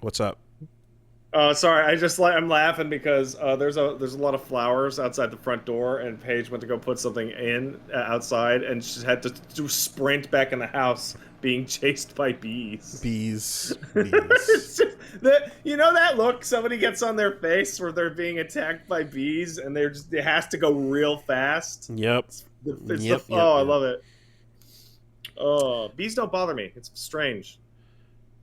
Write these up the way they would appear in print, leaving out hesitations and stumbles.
What's up? Sorry, I'm laughing because there's a lot of flowers outside the front door, and Paige went to go put something in outside, and she had to sprint back in the house, being chased by bees. Bees, bees. It's just you know that look somebody gets on their face where they're being attacked by bees, and it has to go real fast. Yep. It's the Yep, yep, oh, I yep. love it. Oh, bees don't bother me. It's strange.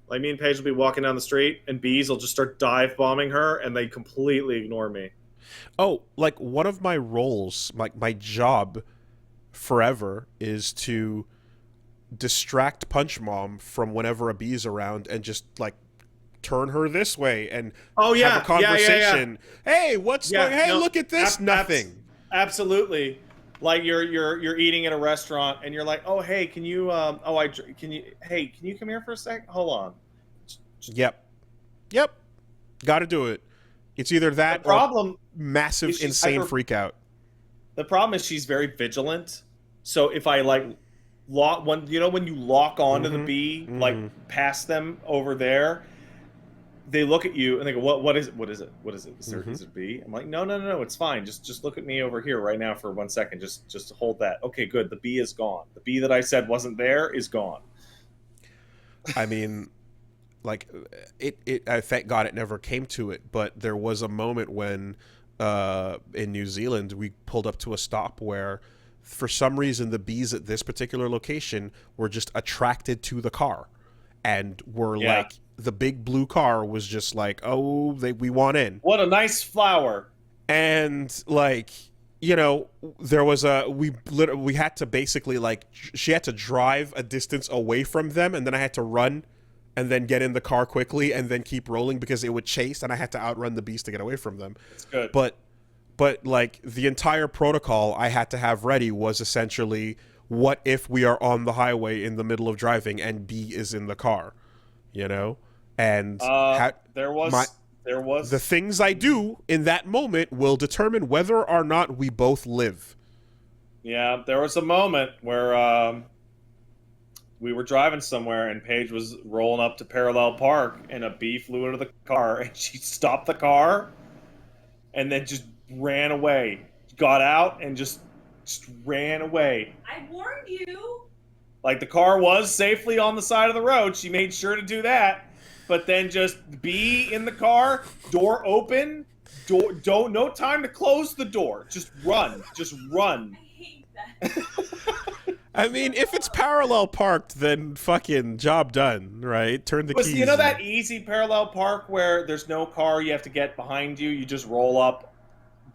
Like me and Paige will be walking down the street, and bees will just start dive bombing her, and they completely ignore me. Oh, like one of my roles, like my job forever is to distract Punch Mom from whenever a bee's around and just like turn her this way and Oh have a yeah. conversation. Hey, what's going? Yeah, Hey, no, look at this. Nothing. absolutely. Like you're eating at a restaurant, and you're like, oh hey, can you can you hey can you come here for a sec? Hold on. Yep. Yep. Got to do it. It's either The that or problem is massive, she's insane hyper. freak out. The problem is she's very vigilant. So if I like lock when when you lock onto the Mm-hmm. bee like Mm-hmm. past them over there, they look at you and they go, what is it? What is it? What is it? Mm-hmm. Is it B? I'm like, no, it's fine. Just look at me over here right now for 1 second. Just hold that. Okay, good. The B is gone. The B that I said wasn't there is gone. I mean, like it I thank God it never came to it, but there was a moment when in New Zealand we pulled up to a stop where for some reason the bees at this particular location were just attracted to the car and were Yeah. like the big blue car was just like, "Oh, we want in." What a nice flower. And like, you know, there was a we had to basically like she had to drive a distance away from them and then I had to run and then get in the car quickly and then keep rolling because it would chase and I had to outrun the beast to get away from them. It's good. But like the entire protocol I had to have ready was essentially what if we are on the highway in the middle of driving and B is in the car, you know? And Uh, there my was there the was things I do in that moment will determine whether or not we both live. yeah, there was a moment where we were driving somewhere, and Paige was rolling up to Parallel Park, and a bee flew into the car, and she stopped the car and then just ran away. Got out and just ran away. I warned you. Like the car was safely on the side of the road. She made sure to do that. But then just be in the car, door open, door don't no time to close the door. Just run. Just run. I hate that. I mean, if it's parallel parked, then fucking job done, right? Turn the But you keys. know that easy parallel park where there's no car you have to get behind you, you just roll up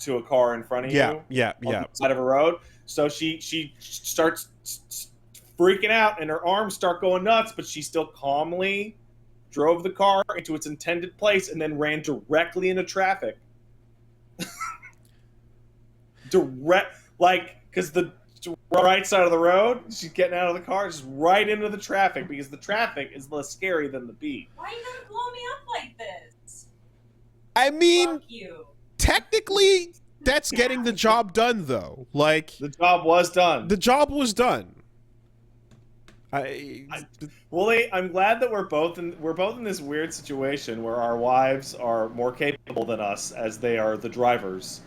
to a car in front of Yeah, you yeah, on yeah. the side of a road. So she starts freaking out and her arms start going nuts, but she still calmly drove the car into its intended place and then ran directly into traffic. Direct, like, because the right side of the road, she's getting out of the car, just right into the traffic because the traffic is less scary than the beat. Why are you gonna blow me up like this? I mean, Fuck you. technically, that's getting the job done, though. Like, The job was done. the job was done. Wooly, I'm glad that we're both in this weird situation where our wives are more capable than us as they are the drivers,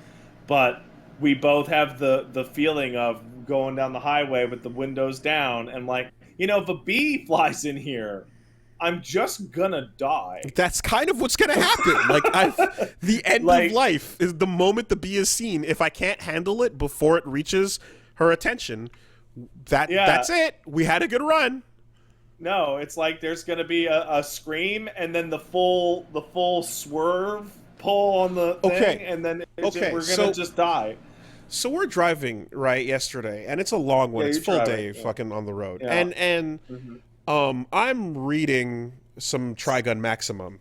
but we both have the feeling of going down the highway with the windows down and like, if a bee flies in here, I'm just gonna die. That's kind of what's gonna happen. Like, the end of Like, life is the moment the bee is seen. If I can't handle it before it reaches her attention, yeah, that's it. We had a good run. no, it's like there's gonna be a scream and then the full swerve pull on the thing, Okay. and then Okay. we're So gonna just die. so we're driving right yesterday, and it's a long one. Yeah, It's you're full driving. day, Yeah. fucking on the road, Yeah. and Mhm. I'm reading some Trigun Maximum,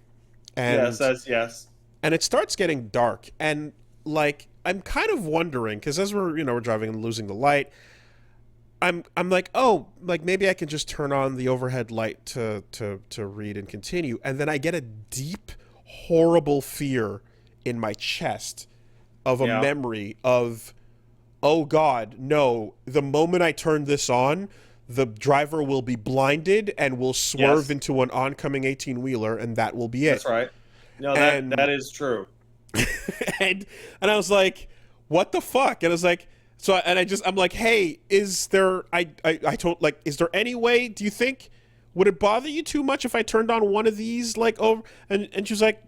Yeah, and says yes. it starts getting dark, and like I'm kind of wondering because as we're driving and losing the light, I'm like, oh, like maybe I can just turn on the overhead light to read and continue, and then I get a deep, horrible fear in my chest of a Yeah. memory of, oh God, no, the moment I turn this on, the driver will be blinded and will swerve Yes. into an oncoming 18-wheeler, and that will be it. That's right. No, And- that is true. and I was like, what the fuck? And I was like, I'm like, hey, is there I told, like, is there any way, do you think, would it bother you too much if I turned on one of these, like, over? And she was like,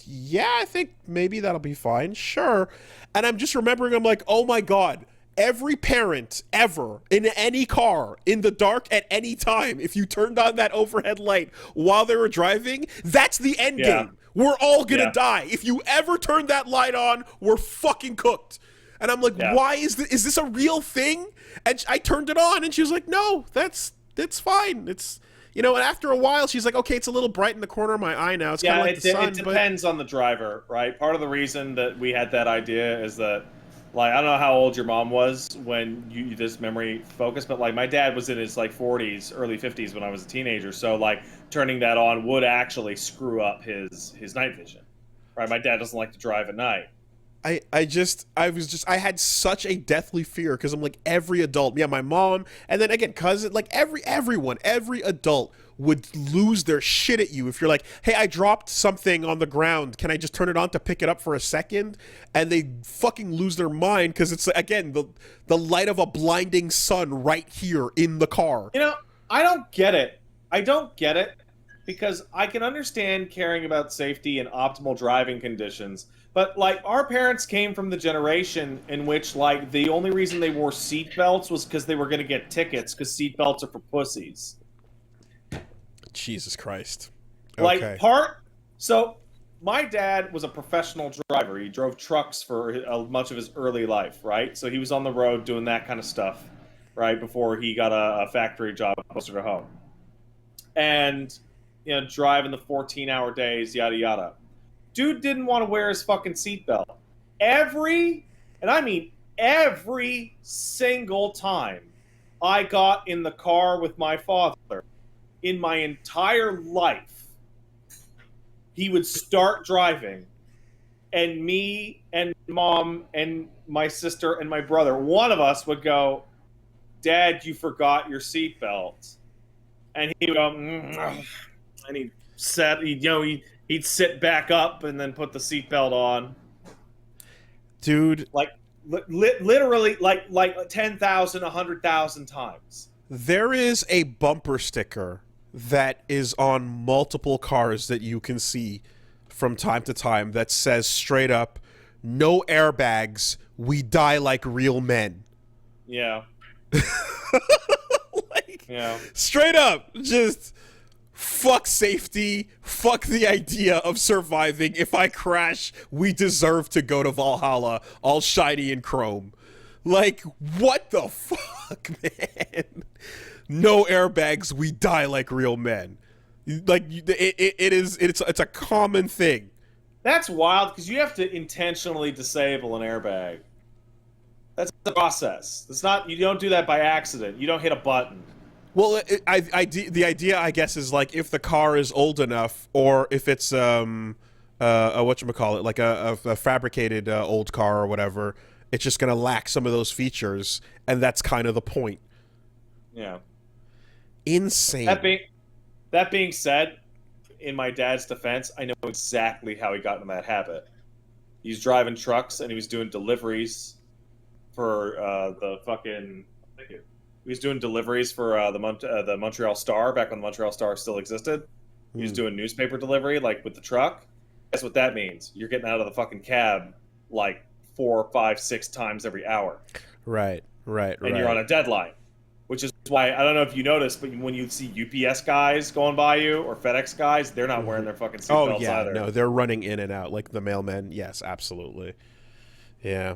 yeah, I think maybe that'll be fine. Sure. And I'm just remembering, I'm like, oh my God, every parent ever in any car in the dark at any time, if you turned on that overhead light while they were driving, that's the end game. We're all gonna die. If you ever turn that light on, we're fucking cooked. And I'm like, why is this a real thing? And I turned it on, and she was like, no, that's fine. It's, you know, and after a while, she's like, okay, it's a little bright in the corner of my eye now. It's kind of like the sun. It depends on the driver, right? Part of the reason that we had that idea is that, like, I don't know how old your mom was when you this memory focused, but, like, my dad was in his, like, 40s, early 50s when I was a teenager. So, like, turning that on would actually screw up his night vision, right? My dad doesn't like to drive at night. I had such a deathly fear, because I'm like, every adult, my mom, and then again, cousin, like every adult would lose their shit at you if you're like, hey, I dropped something on the ground, can I just turn it on to pick it up for a second? And they fucking lose their mind, because it's, again, the light of a blinding sun right here in the car. You know, I don't get it. Because I can understand caring about safety and optimal driving conditions, but, like, our parents came from the generation in which, like, the only reason they wore seatbelts was because they were going to get tickets, because seatbelts are for pussies. Jesus Christ. Okay. So my dad was a professional driver. He drove trucks for much of his early life, right? So he was on the road doing that kind of stuff, right, before he got a factory job closer to home. And, you know, driving the 14-hour days, yada, yada. Dude didn't want to wear his fucking seatbelt. Every single time I got in the car with my father in my entire life, he would start driving, and me and mom and my sister and my brother, one of us would go, Dad, you forgot your seatbelt. And he would go, and he'd sit back up and then put the seatbelt on. Dude. Like, literally, like 10,000, 100,000 times. There is a bumper sticker that is on multiple cars that you can see from time to time that says straight up, no airbags, we die like real men. Yeah. Straight up, just fuck safety, fuck the idea of surviving. If I crash, we deserve to go to Valhalla all shiny and chrome. Like, what the fuck, man? No airbags, we die like real men. Like, it's a common thing. That's wild, because you have to intentionally disable an airbag. That's the process. It's not, you don't do that by accident. You don't hit a button. Well, the idea, I guess, is like if the car is old enough, or if it's whatchamacallit, like a fabricated old car or whatever, it's just gonna lack some of those features, and that's kind of the point. Yeah. Insane. That being said, in my dad's defense, I know exactly how he got in that habit. He's driving trucks and he was doing deliveries for the fucking. Thank you. He was doing deliveries for the Montreal Star back when the Montreal Star still existed. He was doing newspaper delivery, like, with the truck. Guess what that means? You're getting out of the fucking cab like 4, 5, 6 times every hour. Right. And you're on a deadline. Which is why, I don't know if you noticed, but when you see UPS guys going by you or FedEx guys, they're not wearing their fucking seatbelts either. No, they're running in and out like the mailmen. Yes, absolutely. Yeah.